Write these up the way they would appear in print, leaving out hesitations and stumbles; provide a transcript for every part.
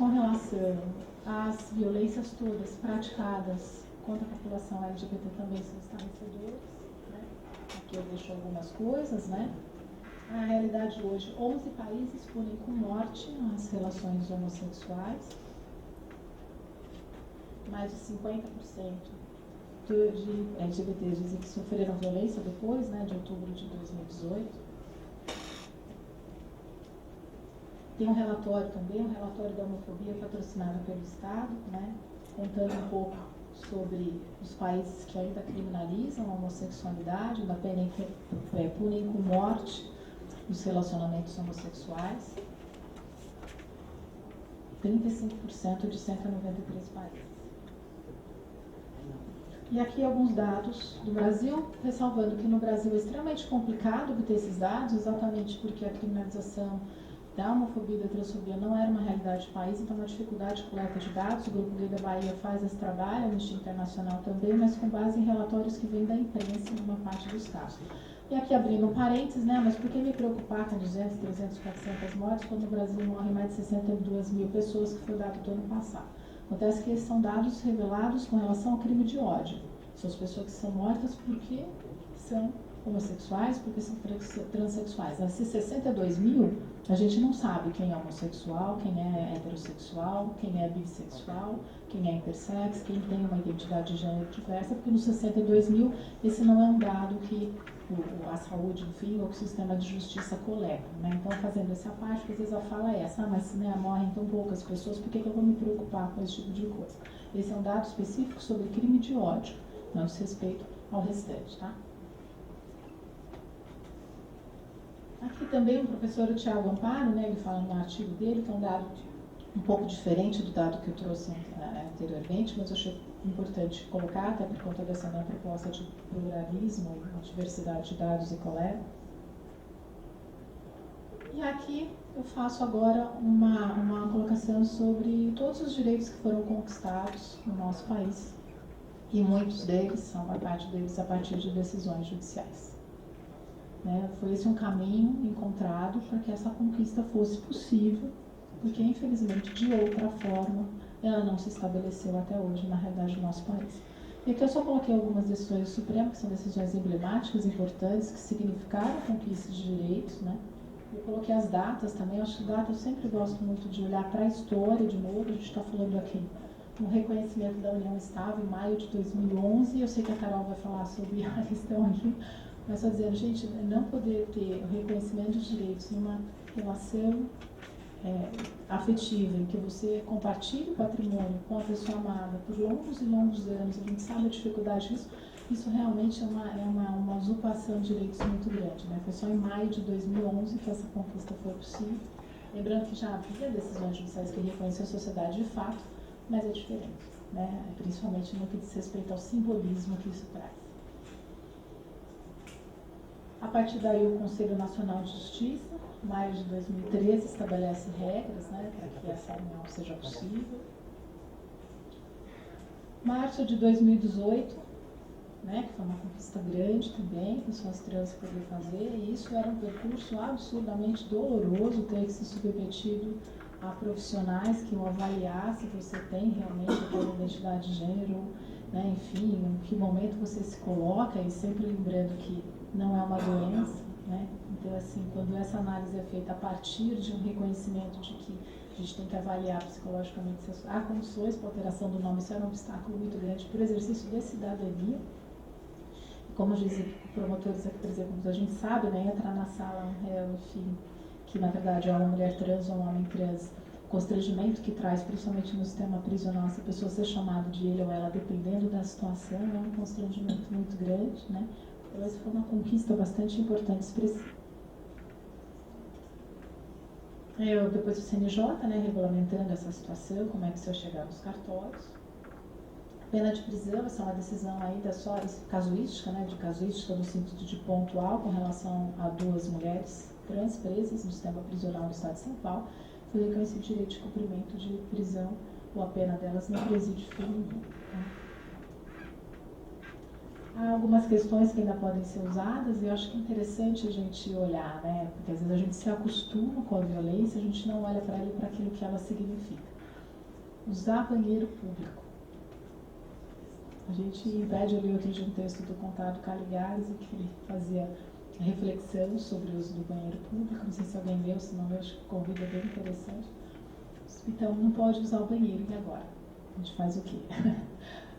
com relação às violências todas praticadas contra a população LGBT também são estarrecedores, né? Aqui eu deixo algumas coisas, né? A realidade hoje, 11 países punem com morte as relações homossexuais. Mais de 50% de LGBTs dizem que sofreram violência depois, né, de outubro de 2018. Tem um relatório também, um relatório da homofobia patrocinado pelo Estado, né, contando um pouco sobre os países que ainda criminalizam a homossexualidade, ainda punem com morte os relacionamentos homossexuais. 35% de 193 países. E aqui alguns dados do Brasil, ressalvando que no Brasil é extremamente complicado obter esses dados, exatamente porque a criminalização da homofobia e da transfobia não era uma realidade do país, então uma dificuldade de coleta de dados. O Grupo Gay da Bahia faz esse trabalho, a Anistia Internacional também, mas com base em relatórios que vêm da imprensa em uma parte dos casos. E aqui abrindo um parênteses, né, mas por que me preocupar com 200, 300, 400 mortes quando no Brasil morrem mais de 62 mil pessoas, que foi o dado do ano passado? Acontece que esses são dados revelados com relação ao crime de ódio. São as pessoas que são mortas porque são homossexuais, porque são transexuais. Esses 62 mil, a gente não sabe quem é homossexual, quem é heterossexual, quem é bissexual, quem é intersex, quem tem uma identidade de gênero diversa, porque nos 62 mil, esse não é um dado que a saúde, enfim, ou que o sistema de justiça coleta, né? Então, fazendo essa parte, às vezes a fala é essa, mas né, morrem tão poucas pessoas, por que eu vou me preocupar com esse tipo de coisa? Esse é um dado específico sobre crime de ódio, não diz respeito ao restante, tá? Aqui também o professor Tiago Amparo, né, ele fala no artigo dele, que é um dado um pouco diferente do dado que eu trouxe anteriormente, mas eu achei importante colocar, até por conta dessa minha proposta de pluralismo e diversidade de dados e coleta. E aqui eu faço agora uma colocação sobre todos os direitos que foram conquistados no nosso país, e muitos deles, a maior parte deles, a partir de decisões judiciais. Foi esse um caminho encontrado para que essa conquista fosse possível, porque infelizmente de outra forma ela não se estabeleceu até hoje na realidade do nosso país. E aqui eu só coloquei algumas decisões do Supremo, que são decisões emblemáticas, importantes, que significaram a conquista de direitos, né? Eu coloquei as datas também, acho que datas eu sempre gosto muito de olhar para a história de novo. A gente está falando aqui no reconhecimento da União Estável em maio de 2011, eu sei que a Carol vai falar sobre a questão aqui, mas só dizendo, gente, não poder ter o reconhecimento de direitos numa relação afetiva, em que você compartilha o patrimônio com a pessoa amada por longos e longos anos, a gente sabe a dificuldade disso, isso realmente é uma usurpação de direitos muito grande, né? Foi só em maio de 2011 que essa conquista foi possível. Lembrando que já havia decisões judiciais que reconheciam a sociedade de fato, mas é diferente, né? Principalmente no que diz respeito ao simbolismo que isso traz. A partir daí, o Conselho Nacional de Justiça, maio de 2013, estabelece regras, né, para que essa união seja possível. Março de 2018, né, que foi uma conquista grande também, pessoas trans poder fazer, e isso era um percurso absurdamente doloroso, ter que ser submetido a profissionais que o avaliassem se você tem realmente aquela identidade de gênero, né, enfim, em que momento você se coloca, e sempre lembrando que não é uma doença, né? Então, assim, quando essa análise é feita a partir de um reconhecimento de que a gente tem que avaliar psicologicamente se há condições para alteração do nome, isso era um obstáculo muito grande para o exercício de cidadania. E como dizem promotores aqui, por exemplo, a gente sabe, né, entrar na sala um réu, enfim, que na verdade é uma mulher trans ou um homem trans, o constrangimento que traz, principalmente no sistema prisional, essa pessoa ser chamada de ele ou ela, dependendo da situação, é um constrangimento muito grande, né? Então, essa foi uma conquista bastante importante, expressiva. Depois o CNJ, né, regulamentando essa situação, como é que se eu chegar nos cartórios. Pena de prisão, essa é uma decisão ainda só casuística, né, de casuística no sentido de pontual, com relação a 2 mulheres trans presas no sistema prisional do Estado de São Paulo. Foi reconhecido direito de cumprimento de prisão ou a pena delas no presídio feminino. Há algumas questões que ainda podem ser usadas e eu acho que é interessante a gente olhar, né? Porque às vezes a gente se acostuma com a violência, a gente não olha para ela e para aquilo que ela significa. usar banheiro público. A gente, em pé, eu li outro dia um texto do Conrado Caligares, que ele fazia reflexão sobre o uso do banheiro público. Não sei se alguém leu, se não leu, acho que o convite é bem interessante. Então, não pode usar o banheiro, e agora? A gente faz o quê?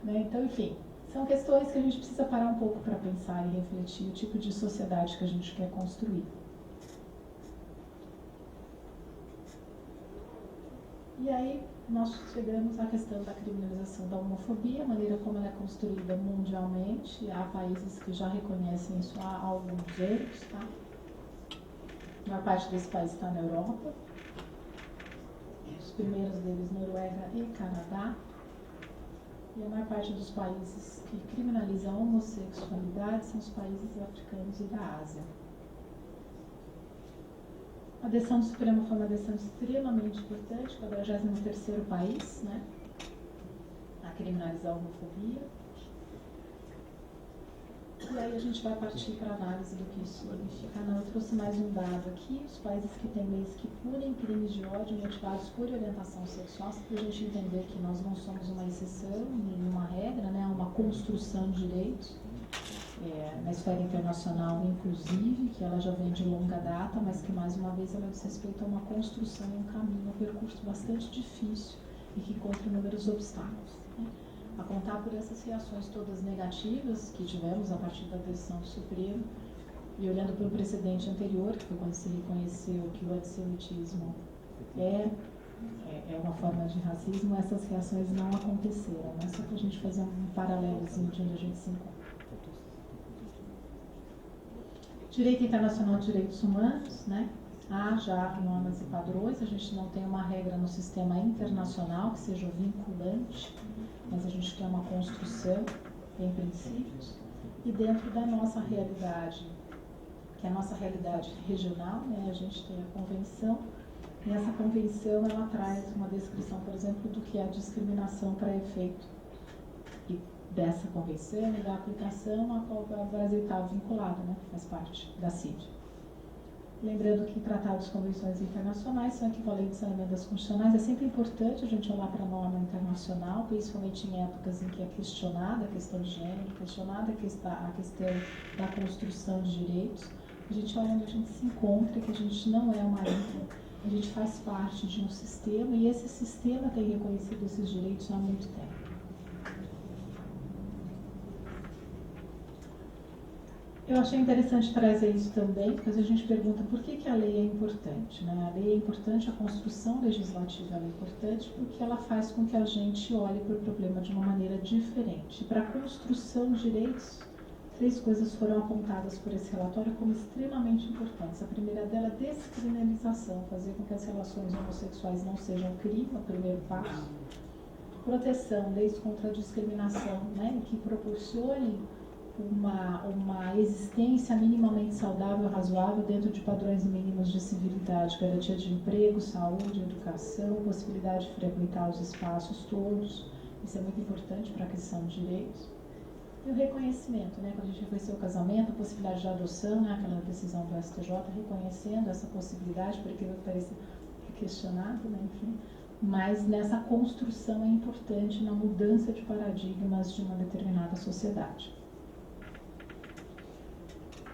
Né? Então, enfim, são questões que a gente precisa parar um pouco para pensar e refletir o tipo de sociedade que a gente quer construir. E aí, nós chegamos à questão da criminalização da homofobia, a maneira como ela é construída mundialmente. Há países que já reconhecem isso há alguns anos, tá? A maior parte desse país está na Europa. Os primeiros deles, Noruega e Canadá. E a maior parte dos países que criminalizam a homossexualidade são os países africanos e da Ásia. A decisão do Supremo foi uma decisão extremamente importante, foi o 43º país, né, a criminalizar a homofobia. E aí a gente vai partir para a análise do que isso significa. Eu trouxe mais um dado aqui, os países que têm leis que punem crimes de ódio motivados por orientação sexual, para a gente entender que nós não somos uma exceção, nenhuma regra, né, uma construção de direitos. Na esfera internacional, inclusive, que ela já vem de longa data, mas que, mais uma vez, ela diz respeito a uma construção, um caminho, um percurso bastante difícil e que encontra inúmeros obstáculos. Né? A contar por essas reações todas negativas que tivemos a partir da decisão do Supremo, e olhando para o precedente anterior, que foi quando se reconheceu que o antissemitismo é uma forma de racismo, essas reações não aconteceram. Né? Só para a gente fazer um paralelozinho de onde a gente se encontra. Direito internacional de direitos humanos, né? Há já normas e padrões, a gente não tem uma regra no sistema internacional que seja vinculante, mas a gente quer uma construção em princípios. E dentro da nossa realidade, que é a nossa realidade regional, né? A gente tem a convenção, e essa convenção ela traz uma descrição, por exemplo, do que é a discriminação para efeito dessa convenção e da aplicação a qual o Brasil está vinculado, né, que faz parte da CID. Lembrando que tratados e convenções internacionais são equivalentes a emendas constitucionais. É sempre importante a gente olhar para a norma internacional, principalmente em épocas em que é questionada a questão de gênero, questionada a questão da construção de direitos. A gente olha onde a gente se encontra, que a gente não é uma ilha, a gente faz parte de um sistema e esse sistema tem reconhecido esses direitos há muito tempo. Eu achei interessante trazer isso também, porque a gente pergunta por que a lei é importante. Né? A lei é importante, a construção legislativa é importante, porque ela faz com que a gente olhe para o problema de uma maneira diferente. Para a construção de direitos, 3 coisas foram apontadas por esse relatório como extremamente importantes. A primeira dela é a descriminalização, fazer com que as relações homossexuais não sejam crime, é o primeiro passo. Proteção, leis contra a discriminação, né? Que proporcionem uma existência minimamente saudável e razoável dentro de padrões mínimos de civilidade, garantia de emprego, saúde, educação, possibilidade de frequentar os espaços todos. Isso é muito importante para a aquisição de direitos. E o reconhecimento, né? Quando a gente reconheceu o casamento, a possibilidade de adoção, né? Aquela decisão do STJ, reconhecendo essa possibilidade, porque parece questionado, né? Enfim. Mas nessa construção é importante na mudança de paradigmas de uma determinada sociedade.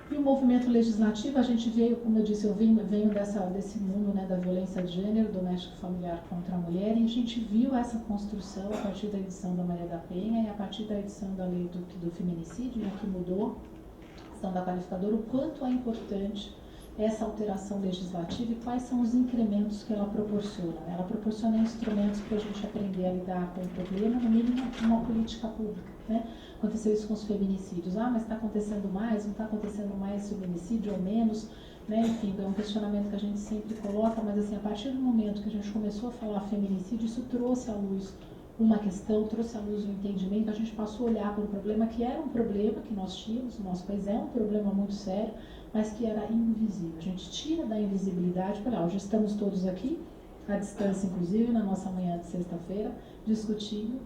E o movimento legislativo, a gente veio, como eu disse, eu venho desse mundo, né, da violência de gênero, doméstico e familiar contra a mulher, e a gente viu essa construção a partir da edição da Maria da Penha e a partir da edição da lei do feminicídio, né, que mudou a questão da qualificadora, o quanto é importante essa alteração legislativa e quais são os incrementos que ela proporciona. Ela proporciona instrumentos para a gente aprender a lidar com o problema, no mínimo uma política pública. Né? Aconteceu isso com os feminicídios. Mas está acontecendo mais? Não está acontecendo mais feminicídio ou menos? Né? Enfim, é um questionamento que a gente sempre coloca, mas assim, a partir do momento que a gente começou a falar feminicídio, isso trouxe à luz uma questão, trouxe à luz um entendimento, a gente passou a olhar para um problema que era um problema que nós tínhamos, no nosso país é um problema muito sério, mas que era invisível. A gente tira da invisibilidade para hoje estamos todos aqui, à distância inclusive, na nossa manhã de sexta-feira, discutindo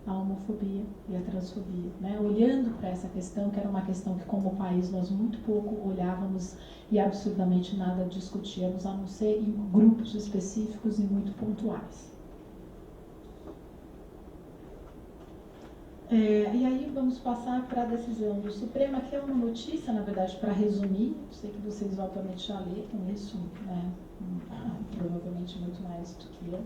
a homofobia e a transfobia, né? Olhando para essa questão, que era uma questão que como país nós muito pouco olhávamos e absurdamente nada discutíamos, a não ser em grupos específicos e muito pontuais. E aí vamos passar para a decisão do Supremo. Aqui é uma notícia, na verdade, para resumir. Sei que vocês obviamente já leram isso, né? Provavelmente muito mais do que eu.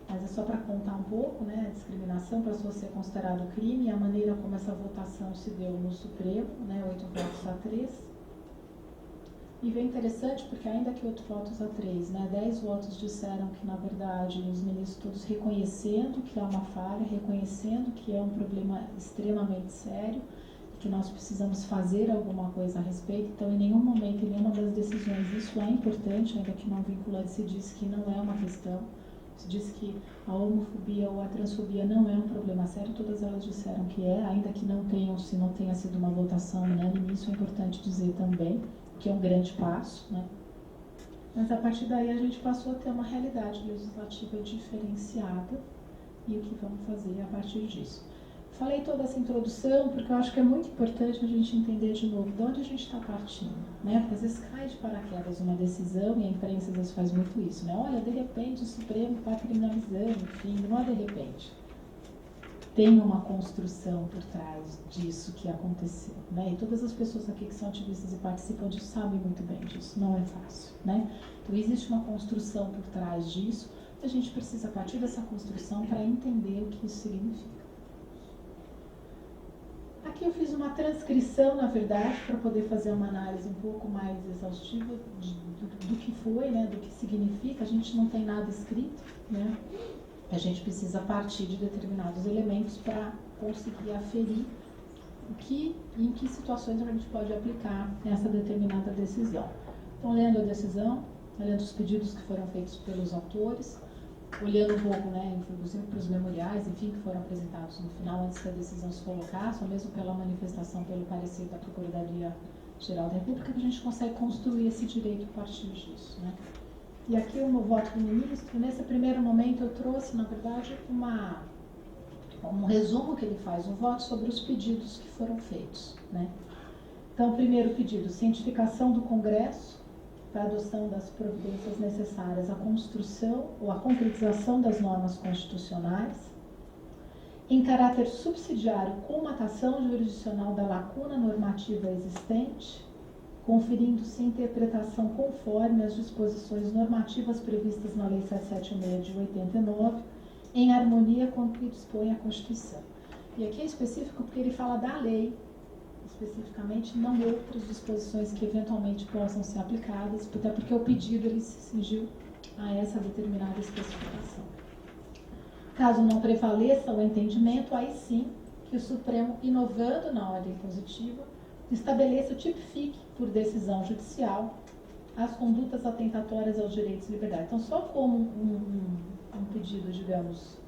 Mas é só para contar um pouco, né? A discriminação passou a ser considerado crime e a maneira como essa votação se deu no Supremo, né? 8 votos a 3. E bem interessante porque ainda que 8 votos a 3, né, 10 votos disseram que, na verdade, os ministros todos reconhecendo que há uma falha, reconhecendo que é um problema extremamente sério, que nós precisamos fazer alguma coisa a respeito. Então, em nenhum momento, em nenhuma das decisões, isso é importante, ainda que não vinculante, se diz que não é uma questão. Se diz que a homofobia ou a transfobia não é um problema sério, todas elas disseram que é, ainda que não tenham, se não tenha sido uma votação unânime, isso é importante dizer também, que é um grande passo, né? Mas a partir daí a gente passou a ter uma realidade legislativa diferenciada e o que vamos fazer a partir disso. Falei toda essa introdução porque eu acho que é muito importante a gente entender de novo de onde a gente está partindo, né? Porque às vezes cai de paraquedas uma decisão e a imprensa às vezes faz muito isso, né? Olha, de repente o Supremo está criminalizando, enfim, não é de repente. Tem uma construção por trás disso que aconteceu, né? E todas as pessoas aqui que são ativistas e participam disso sabem muito bem disso, não é fácil, né? Então existe uma construção por trás disso, e a gente precisa partir dessa construção para entender o que isso significa. Aqui eu fiz uma transcrição, na verdade, para poder fazer uma análise um pouco mais exaustiva do que foi, né? Do que significa. A gente não tem nada escrito, né? A gente precisa partir de determinados elementos para conseguir aferir o que e em que situações a gente pode aplicar essa determinada decisão. Então, lendo a decisão, lendo os pedidos que foram feitos pelos autores, olhando um pouco, né, inclusive para os memoriais, enfim, que foram apresentados no final, antes que a decisão se colocasse, ou mesmo pela manifestação, pelo parecer da Procuradoria-Geral da República, que a gente consegue construir esse direito a partir disso, né? E aqui o meu voto do ministro, nesse primeiro momento eu trouxe, na verdade, um resumo que ele faz, um voto sobre os pedidos que foram feitos, né? Então, o primeiro pedido, cientificação do Congresso para a adoção das providências necessárias à construção ou à concretização das normas constitucionais, em caráter subsidiário, comatação jurisdicional da lacuna normativa existente, conferindo-se interpretação conforme as disposições normativas previstas na Lei 776 de 89, em harmonia com o que dispõe a Constituição. E aqui é específico porque ele fala da lei, especificamente, não outras disposições que eventualmente possam ser aplicadas, até porque o pedido ele se cingiu a essa determinada especificação. Caso não prevaleça o entendimento, aí sim que o Supremo, inovando na ordem positiva, estabeleça ou tipifique por decisão judicial as condutas atentatórias aos direitos e liberdades. Então, só como um pedido, digamos,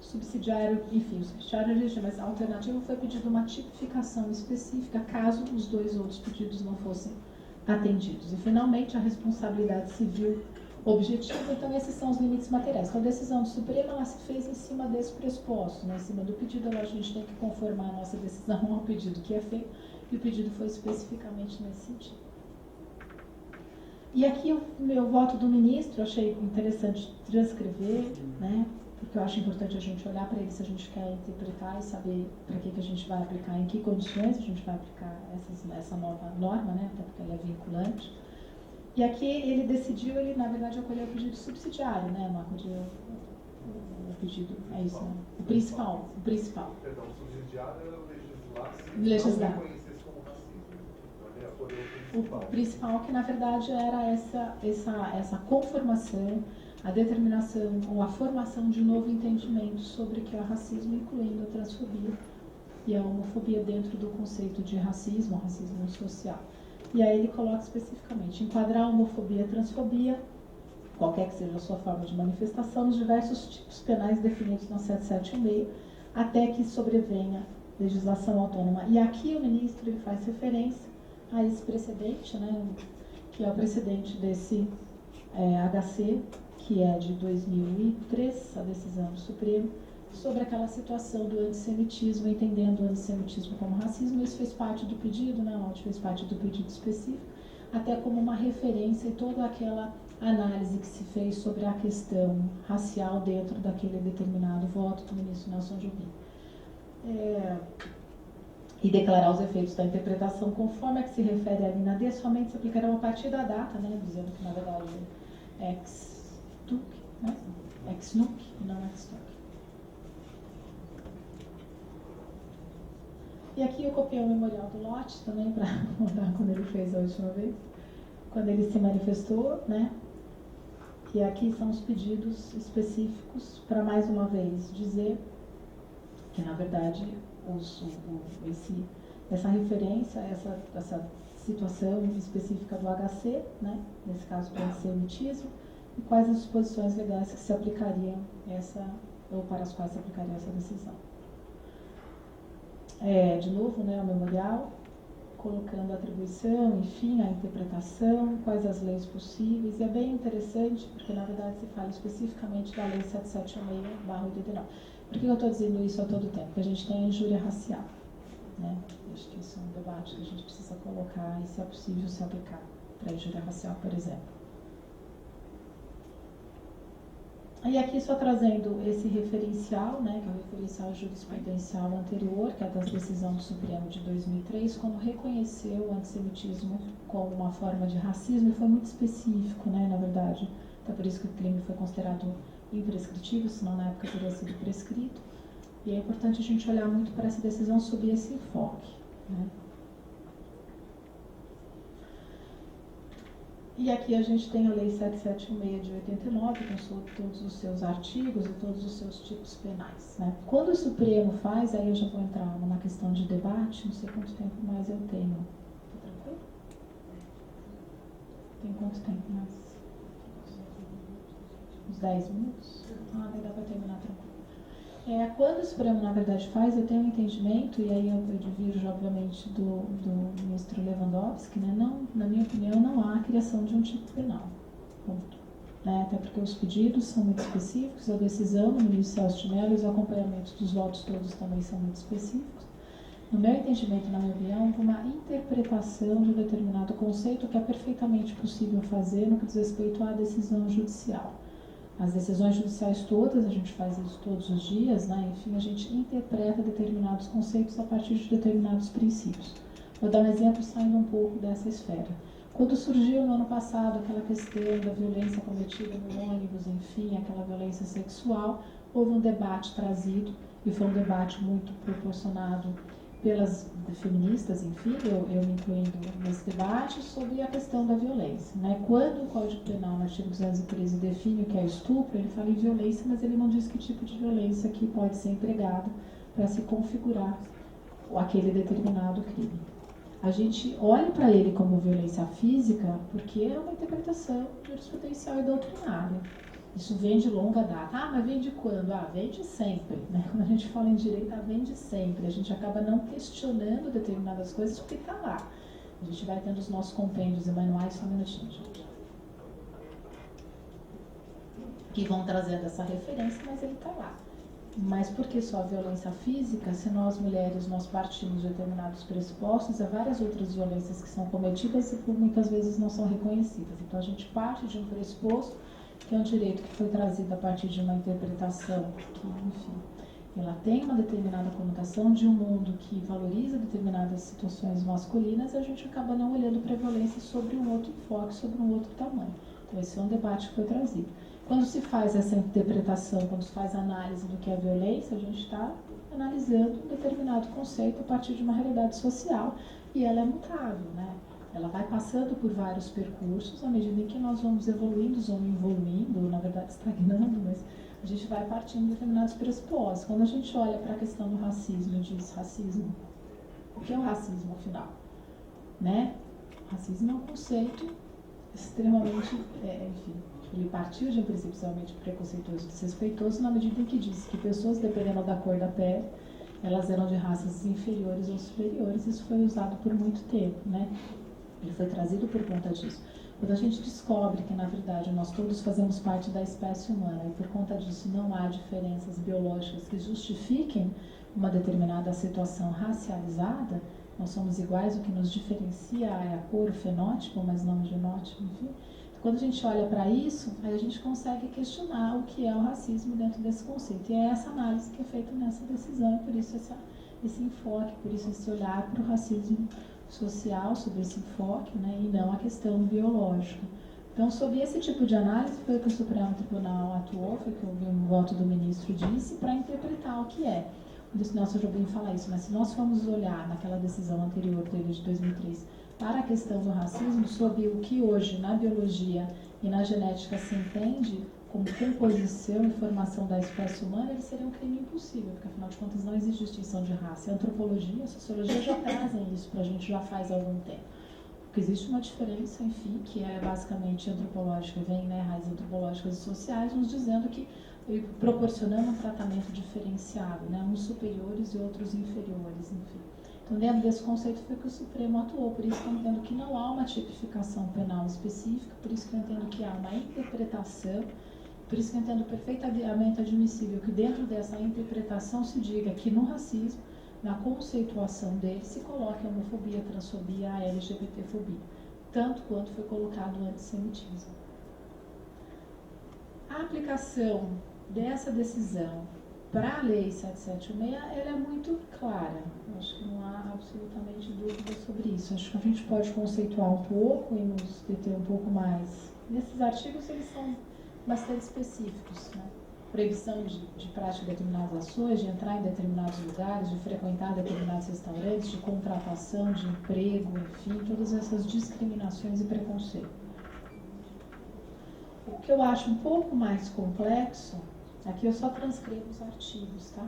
subsidiário, enfim, o subsidiário existe, mas a alternativa foi pedido uma tipificação específica caso os dois outros pedidos não fossem atendidos. E, finalmente, a responsabilidade civil objetiva. Então, esses são os limites materiais. Então, a decisão do Supremo ela se fez em cima desse pressuposto, né? Em cima do pedido, a gente tem que conformar a nossa decisão ao pedido que é feito, e o pedido foi especificamente nesse sentido. E aqui o meu voto do ministro, eu achei interessante transcrever, né? Porque eu acho importante a gente olhar para ele se a gente quer interpretar e saber para que a gente vai aplicar, em que condições a gente vai aplicar essa nova norma, né? Até porque ela é vinculante. E aqui ele decidiu, ele na verdade acolheu o pedido subsidiário, né, Marco? O pedido, é isso, né? O principal. Perdão, subsidiário é legislar. Não reconhecesse como racismo. Ele acolheu o principal. O principal que na verdade era essa conformação, a determinação ou a formação de um novo entendimento sobre o que é racismo, incluindo a transfobia e a homofobia dentro do conceito de racismo social. E aí ele coloca especificamente, enquadrar a homofobia e a transfobia, qualquer que seja a sua forma de manifestação, nos diversos tipos penais definidos na 776, até que sobrevenha legislação autônoma. E aqui o ministro ele faz referência a esse precedente, né, que é o precedente desse HC, que é de 2003, a decisão do Supremo, sobre aquela situação do antissemitismo, entendendo o antissemitismo como racismo. Isso fez parte do pedido, né? O fez parte do pedido específico, até como uma referência e toda aquela análise que se fez sobre a questão racial dentro daquele determinado voto do ministro Nelson Jobim. e declarar os efeitos da interpretação conforme a que se refere ali na D, somente se aplicarão a partir da data, né, dizendo que na verdade é ex-tuc, né, ex-nuc e não ex-tuc. E aqui eu copiei o memorial do Lott também para mostrar quando ele fez a última vez, quando ele se manifestou, né? E aqui são os pedidos específicos para, mais uma vez, dizer que, na verdade, essa referência, essa situação específica do HC, né? Nesse caso, para antissemitismo, e quais as disposições legais que se aplicariam ou para as quais se aplicaria essa decisão. De novo, né, o memorial, colocando a atribuição, enfim, a interpretação, quais as leis possíveis, e é bem interessante, porque na verdade se fala especificamente da Lei 7786/89. Por que eu estou dizendo isso a todo tempo? Porque a gente tem a injúria racial, né? Acho que isso é um debate que a gente precisa colocar e se é possível se aplicar para a injúria racial, por exemplo. E aqui só trazendo esse referencial, né, que é o referencial jurisprudencial anterior, que é da decisão do Supremo de 2003, quando reconheceu o antissemitismo como uma forma de racismo, e foi muito específico, né, na verdade. Então, por isso que o crime foi considerado imprescritível, senão na época teria sido prescrito. E é importante a gente olhar muito para essa decisão sob esse enfoque, né. E aqui a gente tem a Lei 7786 de 89, com todos os seus artigos e todos os seus tipos penais, né? Quando o Supremo faz, aí eu já vou entrar numa questão de debate, não sei quanto tempo mais eu tenho. Tá tranquilo? Tem quanto tempo mais? Uns 10 minutos? Ah, vai dar para terminar tranquilo. Quando o Supremo, na verdade, faz, eu tenho um entendimento, e aí eu divirjo, obviamente, do ministro Lewandowski, né? Não, na minha opinião, não há a criação de um tipo penal. Ponto. Né? Até porque os pedidos são muito específicos, a decisão do ministro Celso de Mello e os acompanhamentos dos votos todos também são muito específicos. No meu entendimento, na minha opinião, uma interpretação de um determinado conceito que é perfeitamente possível fazer no que diz respeito à decisão judicial. As decisões judiciais todas, a gente faz isso todos os dias, né? Enfim, a gente interpreta determinados conceitos a partir de determinados princípios. Vou dar um exemplo saindo um pouco dessa esfera. Quando surgiu no ano passado aquela questão da violência cometida no ônibus, enfim, aquela violência sexual, houve um debate trazido, e foi um debate muito proporcionado pelas feministas, enfim, eu me incluindo nesse debate, sobre a questão da violência, né? Quando o Código Penal, no artigo 213, define o que é estupro, ele fala em violência, mas ele não diz que tipo de violência que pode ser empregado para se configurar aquele determinado crime. A gente olha para ele como violência física porque é uma interpretação jurisprudencial e doutrinária. Isso vem de longa data. Ah, mas vem de quando? Ah, vem de sempre. Né? Quando a gente fala em direito, vem de sempre. A gente acaba não questionando determinadas coisas porque está lá. A gente vai tendo os nossos compêndios e manuais, só um minutinho, gente, que vão trazendo essa referência, mas ele está lá. Mas por que só a violência física? Se nós mulheres, nós partimos de determinados pressupostos, há várias outras violências que são cometidas e por muitas vezes não são reconhecidas. Então a gente parte de um pressuposto que é um direito que foi trazido a partir de uma interpretação que, enfim, ela tem uma determinada conotação de um mundo que valoriza determinadas situações masculinas, e a gente acaba não olhando para a violência sobre um outro enfoque, sobre um outro tamanho. Então esse é um debate que foi trazido. Quando se faz essa interpretação, quando se faz a análise do que é violência, a gente está analisando um determinado conceito a partir de uma realidade social, e ela é mutável, né? Ela vai passando por vários percursos à medida em que nós vamos evoluindo, na verdade estagnando, mas a gente vai partindo de determinados pressupostos. Quando a gente olha para a questão do racismo e diz racismo, o que é o racismo, afinal? Né? Racismo é um conceito extremamente, enfim, ele partiu de um princípio extremamente preconceituoso e desrespeitoso na medida em que diz que pessoas, dependendo da cor da pele, elas eram de raças inferiores ou superiores. Isso foi usado por muito tempo, né? Ele foi trazido por conta disso. Quando a gente descobre que, na verdade, nós todos fazemos parte da espécie humana e, por conta disso, não há diferenças biológicas que justifiquem uma determinada situação racializada, nós somos iguais, o que nos diferencia é a cor, o fenótipo, mas não o genótipo, enfim. Quando a gente olha para isso, aí a gente consegue questionar o que é o racismo dentro desse conceito. E é essa análise que é feita nessa decisão, e por isso esse enfoque, por isso esse olhar para o racismo social, sobre esse enfoque, né, e não a questão biológica. Então, sob esse tipo de análise, foi o que o Supremo Tribunal atuou, foi o que o voto do ministro disse, para interpretar o que é. O Nelson Jobim fala isso, mas se nós formos olhar naquela decisão anterior dele de 2003 para a questão do racismo, sob o que hoje na biologia e na genética se entende como composição e formação da espécie humana, ele seria um crime impossível, porque afinal de contas não existe distinção de raça. A antropologia e a sociologia já trazem isso para a gente já faz algum tempo. Porque existe uma diferença, enfim, que é basicamente antropológica, vem, né, raízes antropológicas e sociais, nos dizendo que proporcionando um tratamento diferenciado, né, uns superiores e outros inferiores, enfim. Então, dentro desse conceito foi que o Supremo atuou, por isso que eu entendo que não há uma tipificação penal específica, por isso que eu entendo que há uma interpretação, por isso que eu entendo perfeitamente admissível que dentro dessa interpretação se diga que no racismo, na conceituação dele, se coloque a homofobia, a transfobia, a LGBTfobia, tanto quanto foi colocado o antissemitismo. A aplicação dessa decisão para a Lei 7716, ela é muito clara. Eu acho que não há absolutamente dúvida sobre isso. Acho que a gente pode conceituar um pouco e nos deter um pouco mais. Nesses artigos, eles são bastante específicos, né? Proibição de prática de determinadas ações, de entrar em determinados lugares, de frequentar determinados restaurantes, de contratação, de emprego, enfim, todas essas discriminações e preconceito. O que eu acho um pouco mais complexo, aqui eu só transcrevo os artigos, tá?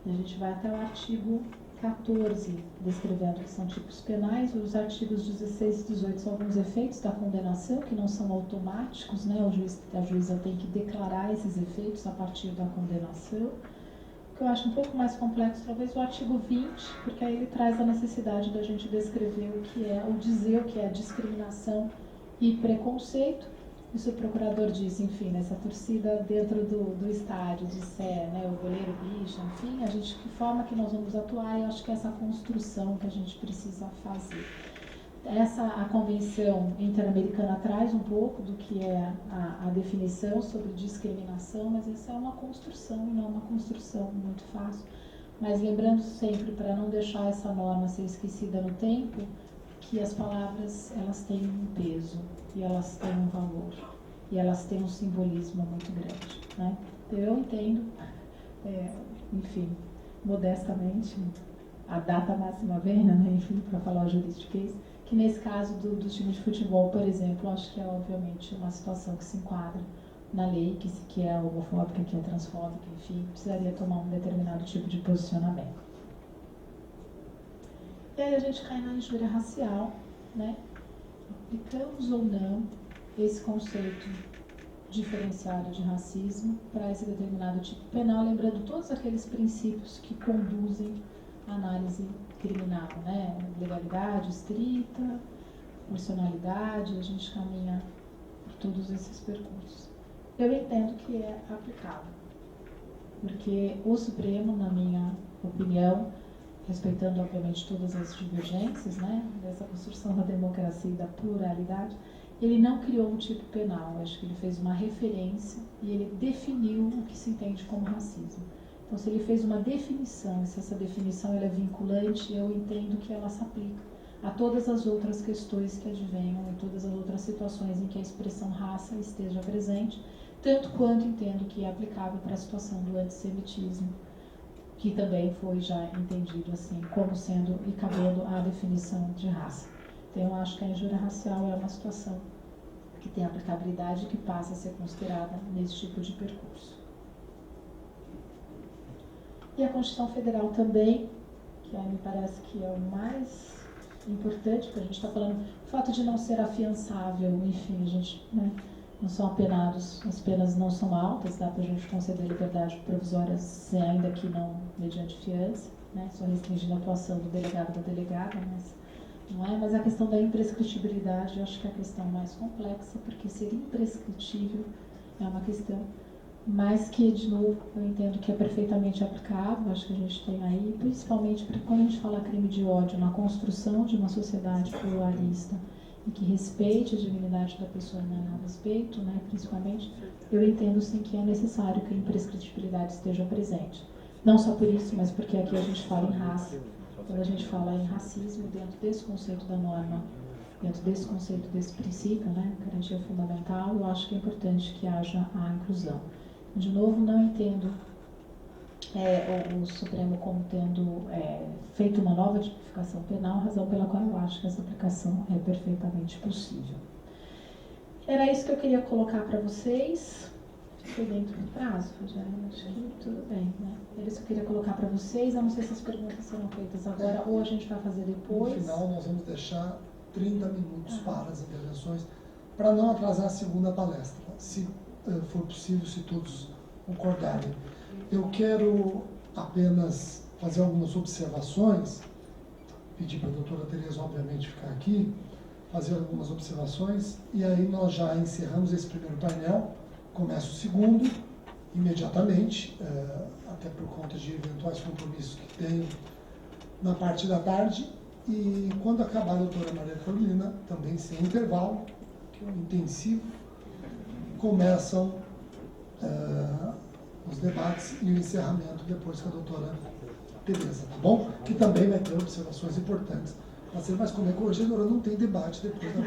E a gente vai até o artigo 14, descrevendo que são tipos penais. Os artigos 16 e 18 são alguns efeitos da condenação, que não são automáticos, né? A juíza tem que declarar esses efeitos a partir da condenação. O que eu acho um pouco mais complexo, talvez o artigo 20, porque aí ele traz a necessidade da gente descrever o que é, ou dizer o que é discriminação e preconceito. Isso o procurador diz, enfim, nessa torcida dentro do estádio, disser, né, o goleiro bicho, enfim, a gente, que forma que nós vamos atuar, eu acho que é essa construção que a gente precisa fazer. A Convenção Interamericana traz um pouco do que é a definição sobre discriminação, mas essa é uma construção, e não uma construção muito fácil. Mas lembrando sempre, para não deixar essa norma ser esquecida no tempo, que as palavras, elas têm um peso e elas têm um valor e elas têm um simbolismo muito grande, né? Então eu entendo, enfim, modestamente, a data máxima vem, né? Enfim, para falar o juridiquês, que nesse caso do time de futebol, por exemplo, acho que é obviamente uma situação que se enquadra na lei, que é homofóbica, que é transfóbica, enfim, precisaria tomar um determinado tipo de posicionamento. E aí a gente cai na injúria racial, né? Aplicamos ou não esse conceito diferenciado de racismo para esse determinado tipo penal, lembrando todos aqueles princípios que conduzem a análise criminal, né? Legalidade estrita, proporcionalidade, a gente caminha por todos esses percursos. Eu entendo que é aplicável, porque o Supremo, na minha opinião, respeitando obviamente todas as divergências, né, dessa construção da democracia e da pluralidade, ele não criou um tipo penal. Eu acho que ele fez uma referência e ele definiu o que se entende como racismo. Então, se ele fez uma definição, e se essa definição ela é vinculante, eu entendo que ela se aplica a todas as outras questões que advenham e todas as outras situações em que a expressão raça esteja presente, tanto quanto entendo que é aplicável para a situação do antissemitismo, que também foi já entendido assim, como sendo e cabendo a definição de raça. Então, eu acho que a injúria racial é uma situação que tem aplicabilidade e que passa a ser considerada nesse tipo de percurso. E a Constituição Federal também, que me parece que é o mais importante, porque a gente está falando, o fato de não ser afiançável, enfim, a gente, né, não são apenados, as penas não são altas, dá para a gente conceder liberdade provisória, ainda que não mediante fiança, né, só restringindo a atuação do delegado ou da delegada, mas não é? Mas a questão da imprescritibilidade, eu acho que é a questão mais complexa, porque ser imprescritível é uma questão, mas que, de novo, eu entendo que é perfeitamente aplicável. Acho que a gente tem aí, principalmente porque quando a gente fala crime de ódio na construção de uma sociedade pluralista e que respeite a dignidade da pessoa humana a respeito, né, principalmente, eu entendo sim que é necessário que a imprescritibilidade esteja presente. Não só por isso, mas porque aqui a gente fala em raça. Quando a gente fala em racismo, dentro desse conceito da norma, dentro desse conceito, desse princípio, né, garantia fundamental, eu acho que é importante que haja a inclusão. De novo, não entendo o Supremo como tendo feito uma nova tipificação penal, razão pela qual eu acho que essa aplicação é perfeitamente possível. Era isso que eu queria colocar para vocês. Foi dentro do prazo, Rogério? Acho que tudo bem, né? Era isso que eu queria colocar para vocês. Eu não sei se as perguntas serão feitas agora ou a gente vai fazer depois. No final, nós vamos deixar 30 minutos para as intervenções, para não atrasar a segunda palestra, se for possível, se todos concordarem. Eu quero apenas fazer algumas observações, pedir para a doutora Tereza, obviamente, ficar aqui, fazer algumas observações, e aí nós já encerramos esse primeiro painel, começa o segundo, imediatamente, até por conta de eventuais compromissos que tenho na parte da tarde, e quando acabar a doutora Maria Carolina, também sem intervalo, que é um intensivo, começam os debates e o encerramento depois com a doutora Tereza, tá bom? Que também vai ter observações importantes. Mas como é que hoje não tem debate depois da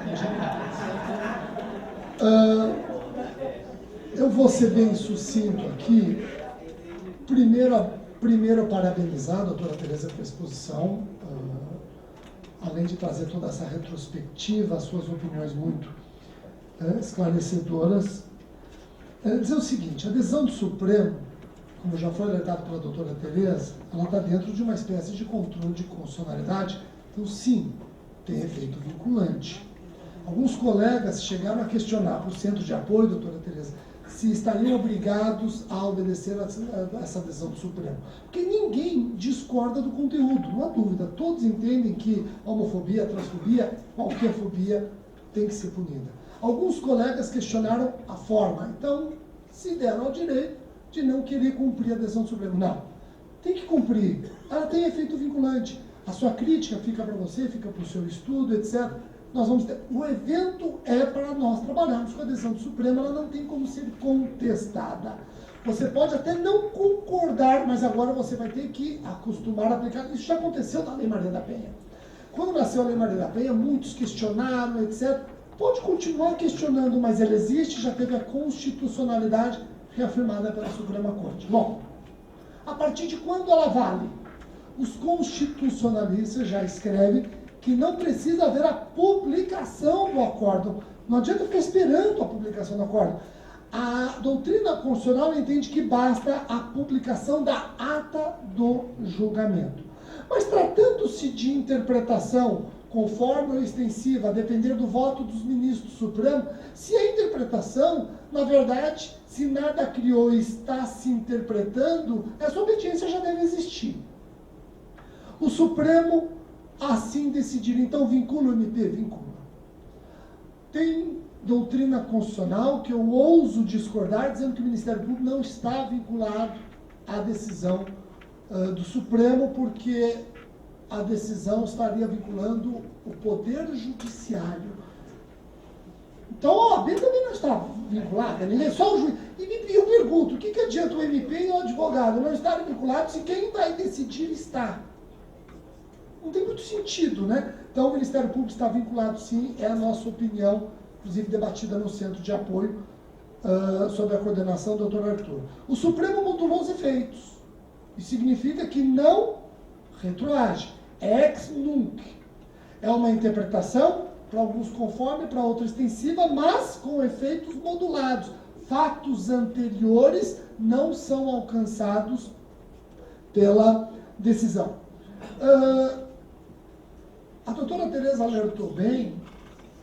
eu vou ser bem sucinto aqui. Primeiro parabenizar a doutora Tereza pela exposição, além de trazer toda essa retrospectiva, as suas opiniões muito esclarecedoras. Dizer o seguinte, a decisão do Supremo, como já foi alertado pela doutora Tereza, ela está dentro de uma espécie de controle de constitucionalidade, então sim, tem efeito vinculante. Alguns colegas chegaram a questionar para o centro de apoio, doutora Tereza, se estariam obrigados a obedecer a essa decisão do Supremo. Porque ninguém discorda do conteúdo, não há dúvida. Todos entendem que a homofobia, a transfobia, qualquer fobia tem que ser punida. Alguns colegas questionaram a forma, então se deram ao direito de não querer cumprir a decisão do Supremo. Não, tem que cumprir. Ela tem efeito vinculante. A sua crítica fica para você, fica para o seu estudo, etc. Nós vamos ter. O evento é para nós trabalharmos com a decisão do Supremo, ela não tem como ser contestada. Você pode até não concordar, mas agora você vai ter que acostumar a aplicar. Isso já aconteceu na Lei Maria da Penha. Quando nasceu a Lei Maria da Penha, muitos questionaram, etc. Pode continuar questionando, mas ela existe, já teve a constitucionalidade reafirmada pela Suprema Corte. Bom, a partir de quando ela vale? Os constitucionalistas já escrevem que não precisa haver a publicação do acórdão. Não adianta ficar esperando a publicação do acórdão. A doutrina constitucional entende que basta a publicação da ata do julgamento. Mas tratando-se de interpretação conforme ou extensiva, a depender do voto dos ministros do Supremo, se a interpretação, na verdade, se nada criou e está se interpretando, essa obediência já deve existir. O Supremo assim decidir, então vincula o MP? Vincula. Tem doutrina constitucional que eu ouso discordar, dizendo que o Ministério Público não está vinculado à decisão do Supremo, porque a decisão estaria vinculando o Poder Judiciário. Então a OAB também não está vinculada, ninguém, só o juiz. E eu pergunto, o que adianta o MP e o advogado não estarem vinculados se quem vai decidir está? Não tem muito sentido, né? Então o Ministério Público está vinculado sim, é a nossa opinião, inclusive debatida no Centro de Apoio, sob a coordenação do Dr. Arthur. O Supremo modulou os efeitos. Isso significa que não retroage. Ex nunc. É uma interpretação, para alguns conforme, para outros extensiva, mas com efeitos modulados. Fatos anteriores não são alcançados pela decisão. A doutora Tereza alertou bem,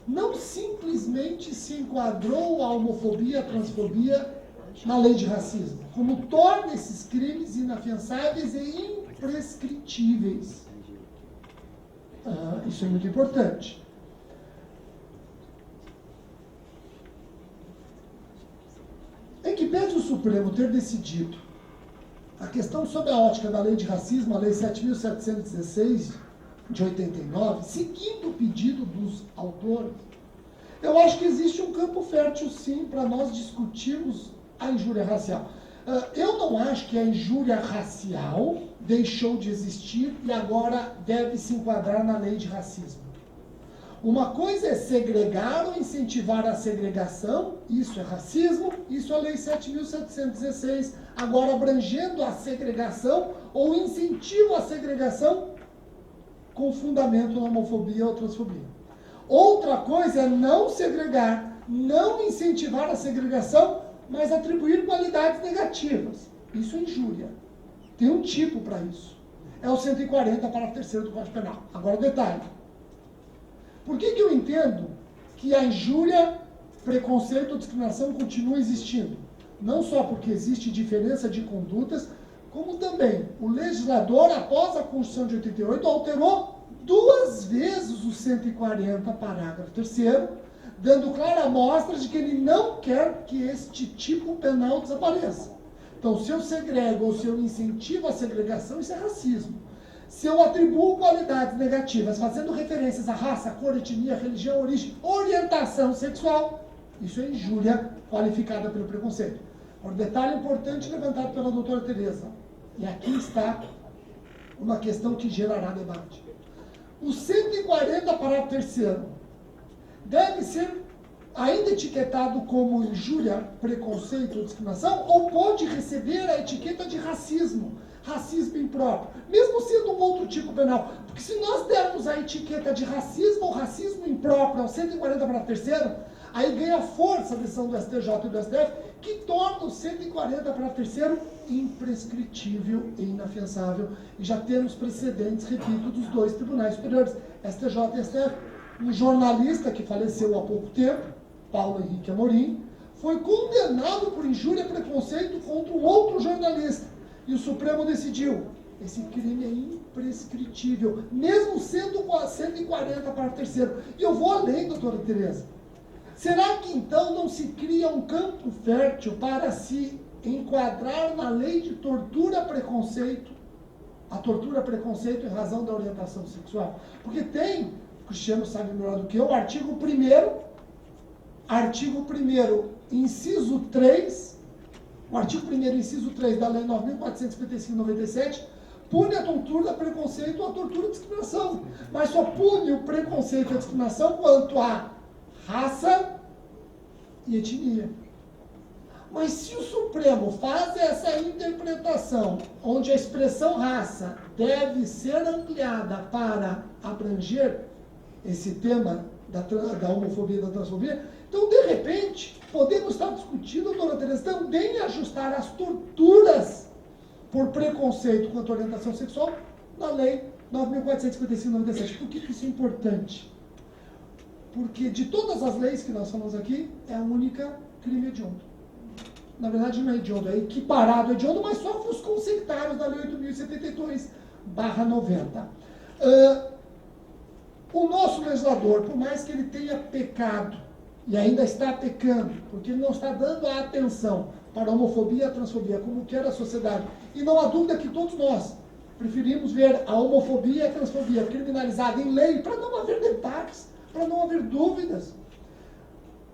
não simplesmente se enquadrou a homofobia, a transfobia na lei de racismo, como torna esses crimes inafiançáveis e imprescritíveis. Isso é muito importante. Em que pese o Supremo ter decidido a questão sob a ótica da lei de racismo, a lei 7.716, de 89, seguindo o pedido dos autores, eu acho que existe um campo fértil, sim, para nós discutirmos a injúria racial. Eu não acho que a injúria racial deixou de existir e agora deve se enquadrar na lei de racismo. Uma coisa é segregar ou incentivar a segregação, isso é racismo, isso é a Lei 7.716, agora abrangendo a segregação ou incentivo à segregação com fundamento na homofobia ou transfobia. Outra coisa é não segregar, não incentivar a segregação, mas atribuir qualidades negativas. Isso é injúria. Tem um tipo para isso. É o 140, parágrafo 3º do Código Penal. Agora o detalhe. Por que eu entendo que a injúria, preconceito ou discriminação continua existindo? Não só porque existe diferença de condutas, como também o legislador, após a Constituição de 88, alterou 2 vezes o 140, parágrafo 3º, dando clara amostra de que ele não quer que este tipo penal desapareça. Então, se eu segrego ou se eu incentivo a segregação, isso é racismo. Se eu atribuo qualidades negativas, fazendo referências à raça, cor, etnia, religião, origem, orientação sexual, isso é injúria qualificada pelo preconceito. Um detalhe importante levantado pela doutora Tereza, e aqui está uma questão que gerará debate. O 140, parágrafo 3º, deve ser ainda etiquetado como injúria, preconceito ou discriminação, ou pode receber a etiqueta de racismo, racismo impróprio, mesmo sendo um outro tipo penal. Porque se nós dermos a etiqueta de racismo ou racismo impróprio ao 140, parágrafo 3º, aí ganha força a decisão do STJ e do STF, que torna o 140, parágrafo 3º imprescritível e inafiançável. E já temos precedentes, repito, dos 2 tribunais superiores, STJ e STF. Um jornalista que faleceu há pouco tempo, Paulo Henrique Amorim, foi condenado por injúria e preconceito contra um outro jornalista. E o Supremo decidiu, esse crime é imprescritível, mesmo sendo 140, parágrafo 3º. E eu vou além, doutora Tereza. Será que então não se cria um campo fértil para se enquadrar na lei de tortura preconceito, a tortura preconceito em razão da orientação sexual? Porque tem, o Cristiano sabe melhor do que eu, o artigo 1º, inciso 3, o artigo 1º, inciso 3 da Lei 9.455/97, pune a tortura, preconceito ou a tortura e discriminação. Mas só pune o preconceito e a discriminação quanto a raça e etnia. Mas se o Supremo faz essa interpretação, onde a expressão raça deve ser ampliada para abranger esse tema da homofobia e da transfobia, então, de repente, podemos estar discutindo, doutora Tereza, também ajustar as torturas por preconceito contra a orientação sexual na Lei 9.455/97. Por que isso é importante? Porque de todas as leis que nós falamos aqui, é a única crime hediondo. Na verdade, não é hediondo, é equiparado a hediondo, mas sofre os conceitários da Lei 8.072/90. O nosso legislador, por mais que ele tenha pecado, e ainda está pecando, porque ele não está dando a atenção para a homofobia e a transfobia, como quer a sociedade, e não há dúvida que todos nós preferimos ver a homofobia e a transfobia criminalizada em lei, para não haver debates, para não haver dúvidas.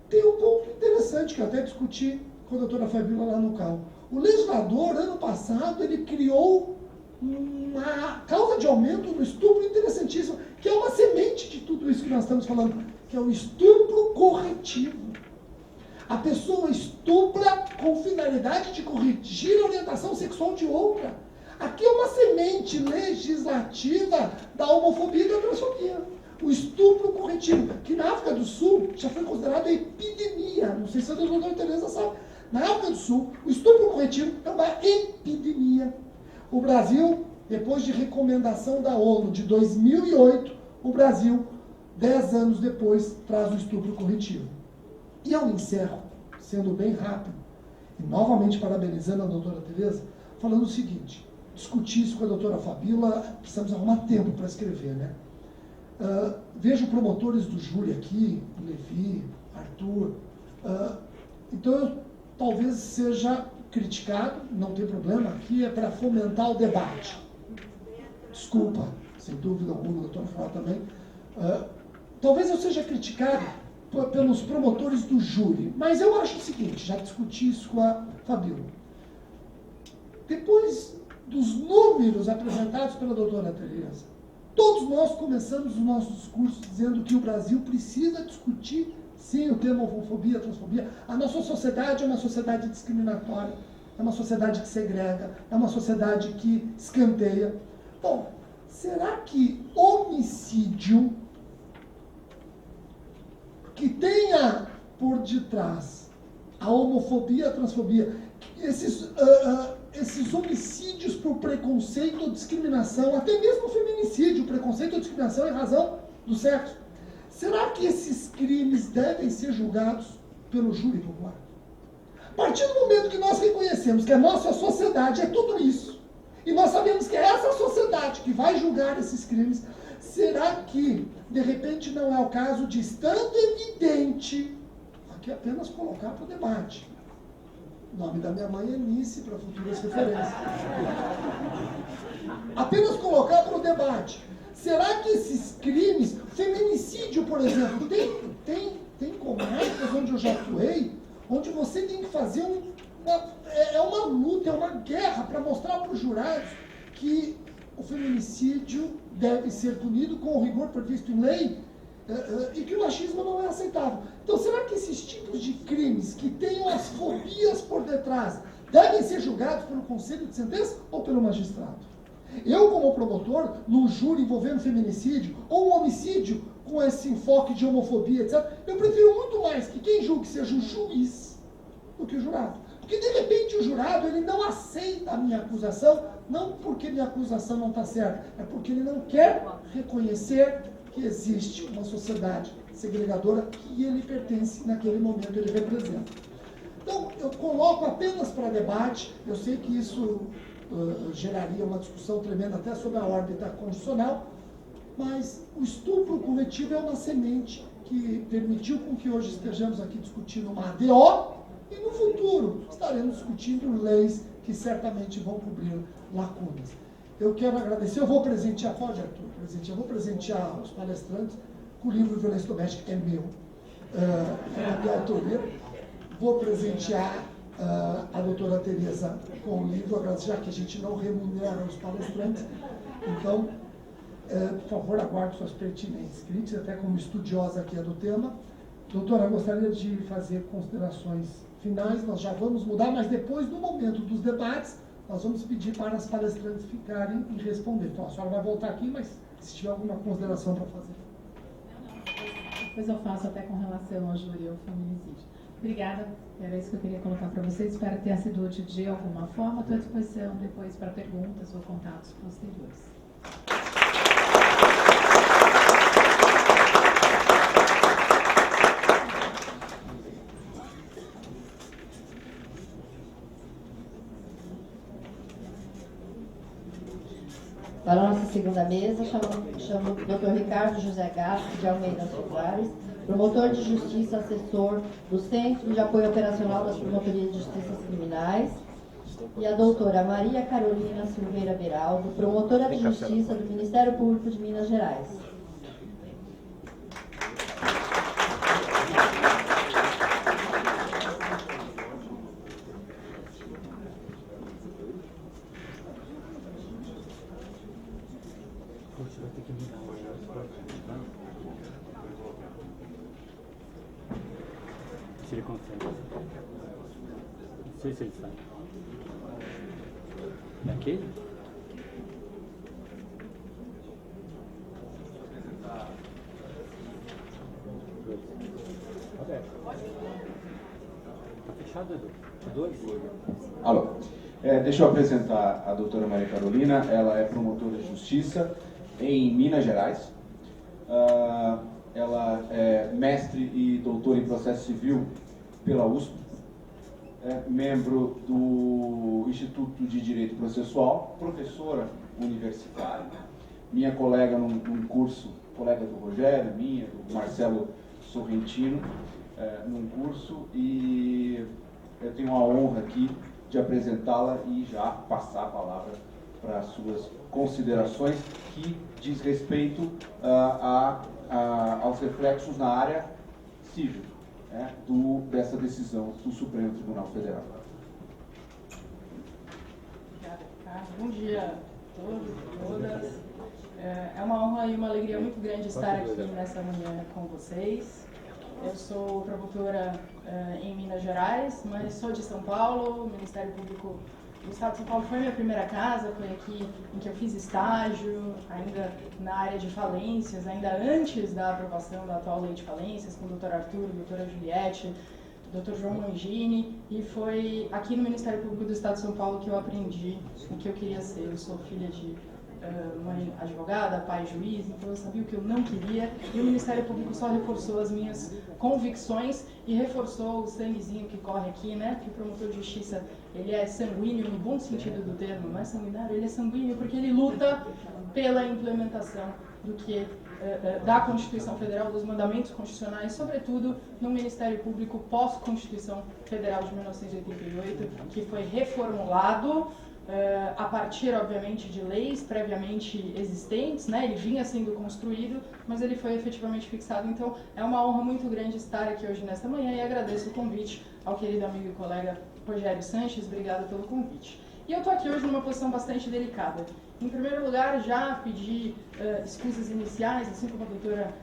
Tem um ponto interessante que eu até discuti com a doutora Fabíola lá no CAL. O legislador, ano passado, ele criou uma causa de aumento no estupro interessantíssima, que é uma semente de tudo isso que nós estamos falando, que é o estupro corretivo. A pessoa estupra com finalidade de corrigir a orientação sexual de outra. Aqui é uma semente legislativa da homofobia e da transfobia. O estupro corretivo, que na África do Sul já foi considerado epidemia. Não sei se a doutora Tereza sabe. Na África do Sul, o estupro corretivo é uma epidemia. O Brasil, depois de recomendação da ONU de 2008, o Brasil, 10 anos depois, traz o estupro corretivo. E eu encerro, sendo bem rápido, e novamente parabenizando a doutora Tereza, falando o seguinte: discutir isso com a doutora Fabíola, precisamos arrumar tempo para escrever, né? Vejo promotores do júri aqui, Levi, Arthur, então eu talvez seja criticado, não tem problema, aqui é para fomentar o debate. Desculpa, sem dúvida alguma, o doutor Rafael também. Talvez eu seja criticado pelos promotores do júri, mas eu acho o seguinte, já discuti isso com a Fabíola. Depois dos números apresentados pela doutora Tereza, todos nós começamos os nossos discursos dizendo que o Brasil precisa discutir, sim, o tema homofobia, transfobia. A nossa sociedade é uma sociedade discriminatória, é uma sociedade que segrega, é uma sociedade que escanteia. Bom, será que homicídio que tenha por detrás a homofobia, a transfobia, esses homicídios por preconceito ou discriminação, até mesmo feminicídio, preconceito ou discriminação em razão do sexo, será que esses crimes devem ser julgados pelo júri popular? A partir do momento que nós reconhecemos que a nossa sociedade é tudo isso, e nós sabemos que é essa sociedade que vai julgar esses crimes, será que, de repente, não é o caso de, estando evidente, aqui apenas colocar para o debate, o nome da minha mãe é Nice, para futuras referências, apenas colocar para o debate, será que esses crimes, feminicídio, por exemplo, tem comarcas onde eu já atuei, onde você tem que fazer uma luta, é uma guerra para mostrar para os jurados que o feminicídio deve ser punido com o rigor previsto em lei e que o machismo não é aceitável. Então, será que esses tipos de crimes que tenham as fobias por detrás devem ser julgados pelo conselho de sentença ou pelo magistrado? Eu, como promotor, num júri envolvendo feminicídio ou um homicídio com esse enfoque de homofobia, etc., eu prefiro muito mais que quem julgue seja o juiz do que o jurado. Porque, de repente, o jurado ele não aceita a minha acusação, não porque minha acusação não está certa, é porque ele não quer reconhecer que existe uma sociedade segregadora que ele pertence, naquele momento ele representa. Então, eu coloco apenas para debate, eu sei que isso geraria uma discussão tremenda até sobre a órbita constitucional, mas o estupro coletivo é uma semente que permitiu com que hoje estejamos aqui discutindo uma ADO, e no futuro estaremos discutindo leis que certamente vão cobrir lacunas. Eu quero agradecer, eu vou presentear, pode Arthur, eu vou presentear os palestrantes com o livro Violência Doméstica, que é meu, é a minha autoria. Vou presentear a doutora Tereza com o livro, já que a gente não remunera os palestrantes. Então, por favor, aguarde suas pertinentes críticas, até como estudiosa aqui do tema. Doutora, gostaria de fazer considerações finais, nós já vamos mudar, mas depois, no momento dos debates, nós vamos pedir para as palestrantes ficarem e responder. Então, a senhora vai voltar aqui, mas se tiver alguma consideração para fazer. Depois eu faço até com relação ao júri ou feminicídio. Obrigada, era isso que eu queria colocar para vocês. Espero ter sido útil de alguma forma. Estou à disposição depois para perguntas ou contatos posteriores. Para a nossa segunda mesa, chamo o Dr. Ricardo José Gasco de Almeida Soares, promotor de justiça, assessor do Centro de Apoio Operacional das Promotorias de Justiças Criminais, e a doutora Maria Carolina Silveira Beraldo, promotora de justiça do Ministério Público de Minas Gerais. Se ele consegue. Não sei se ele sabe. Daquele? Tá fechado, Edu? Dois? Alô. Deixa eu apresentar a doutora Maria Carolina. Ela é promotora de justiça em Minas Gerais. Ela é mestre e doutora em processo civil pela USP, é membro do Instituto de Direito Processual, professora universitária, minha colega num curso, colega do Rogério, minha, do Marcelo Sorrentino, num curso, e eu tenho a honra aqui de apresentá-la e já passar a palavra para as suas considerações, que diz respeito aos reflexos na área civil, né, dessa decisão do Supremo Tribunal Federal. Obrigada, Ricardo. Bom dia a todos e todas. É uma honra e uma alegria muito grande estar aqui nessa manhã com vocês. Eu sou promotora em Minas Gerais, mas sou de São Paulo. O Ministério Público do Estado de São Paulo foi minha primeira casa, foi aqui em que eu fiz estágio, ainda na área de falências, ainda antes da aprovação da atual lei de falências, com o Dr. Arthur, a doutora Juliette, o Dr. João Mangini, e foi aqui no Ministério Público do Estado de São Paulo que eu aprendi o que eu queria ser. Eu sou filha de mãe advogada, pai juiz, então eu sabia o que eu não queria, e o Ministério Público só reforçou as minhas convicções e reforçou o sanguezinho que corre aqui, né? Que o promotor de justiça, ele é sanguíneo no bom sentido do termo, não é sanguinário, ele é sanguíneo porque ele luta pela implementação do que da Constituição Federal, dos mandamentos constitucionais, sobretudo no Ministério Público pós-Constituição Federal de 1988, que foi reformulado a partir, obviamente, de leis previamente existentes, né? Ele vinha sendo construído, mas ele foi efetivamente fixado. Então, é uma honra muito grande estar aqui hoje nesta manhã e agradeço o convite ao querido amigo e colega Rogério Sanches. Obrigado pelo convite. E eu estou aqui hoje numa posição bastante delicada. Em primeiro lugar, já pedi escusas iniciais, assim como a doutora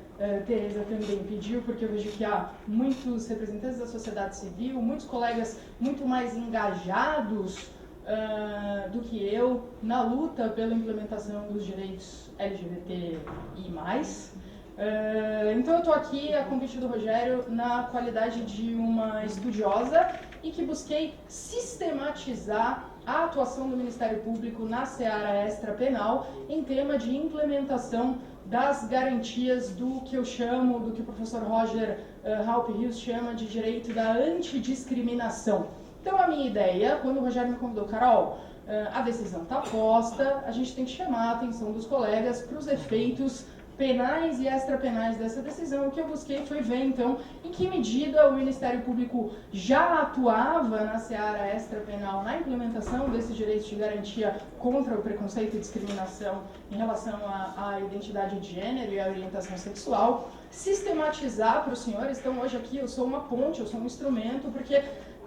Tereza também pediu, porque eu vejo que há muitos representantes da sociedade civil, muitos colegas muito mais engajados do que eu na luta pela implementação dos direitos LGBTI+. Então eu estou aqui a convite do Rogério na qualidade de uma estudiosa e que busquei sistematizar a atuação do Ministério Público na seara extrapenal em tema de implementação das garantias do que eu chamo, do que o professor Roger Halpe-Rios chama de direito da antidiscriminação. Então a minha ideia, quando o Rogério me convidou, Carol, a decisão está posta, a gente tem que chamar a atenção dos colegas para os efeitos penais e extrapenais dessa decisão. O que eu busquei foi ver, então, em que medida o Ministério Público já atuava na seara extrapenal na implementação desses direitos de garantia contra o preconceito e discriminação em relação à identidade de gênero e à orientação sexual, sistematizar para os senhores. Então, hoje aqui eu sou uma ponte, eu sou um instrumento, porque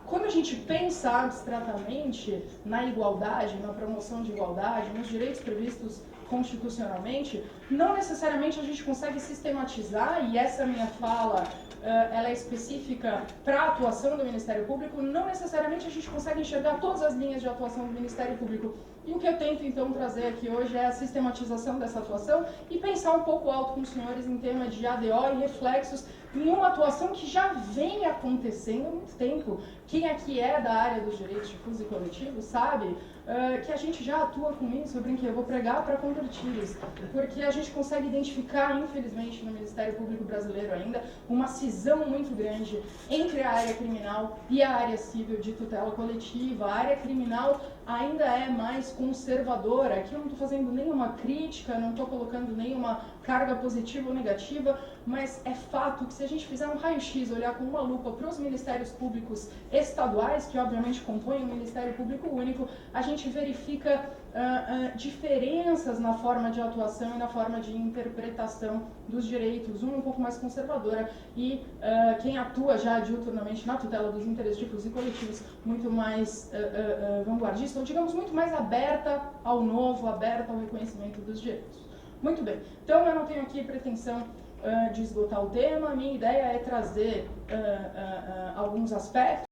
quando a gente pensa abstratamente na igualdade, na promoção de igualdade, nos direitos previstos constitucionalmente, não necessariamente a gente consegue sistematizar, e essa minha fala ela é específica para a atuação do Ministério Público, não necessariamente a gente consegue enxergar todas as linhas de atuação do Ministério Público. E o que eu tento então trazer aqui hoje é a sistematização dessa atuação e pensar um pouco alto com os senhores em tema de ADO e reflexos em uma atuação que já vem acontecendo há muito tempo. Quem aqui é da área dos direitos difusos e coletivos sabe que a gente já atua com isso. Eu brinquei, eu vou pregar para convertidos, porque a gente consegue identificar, infelizmente, no Ministério Público brasileiro ainda, uma cisão muito grande entre a área criminal e a área civil de tutela coletiva. A área criminal ainda é mais conservadora. Aqui eu não estou fazendo nenhuma crítica, não estou colocando nenhuma carga positiva ou negativa, mas é fato que se a gente fizer um raio-x, olhar com uma lupa para os ministérios públicos estaduais, que obviamente compõem o Ministério Público Único, a gente verifica diferenças na forma de atuação e na forma de interpretação dos direitos, uma um pouco mais conservadora e quem atua já diuturnamente na tutela dos interesses difusos e coletivos muito mais vanguardista, ou digamos muito mais aberta ao novo, aberta ao reconhecimento dos direitos. Muito bem, então eu não tenho aqui pretensão de esgotar o tema, a minha ideia é trazer alguns aspectos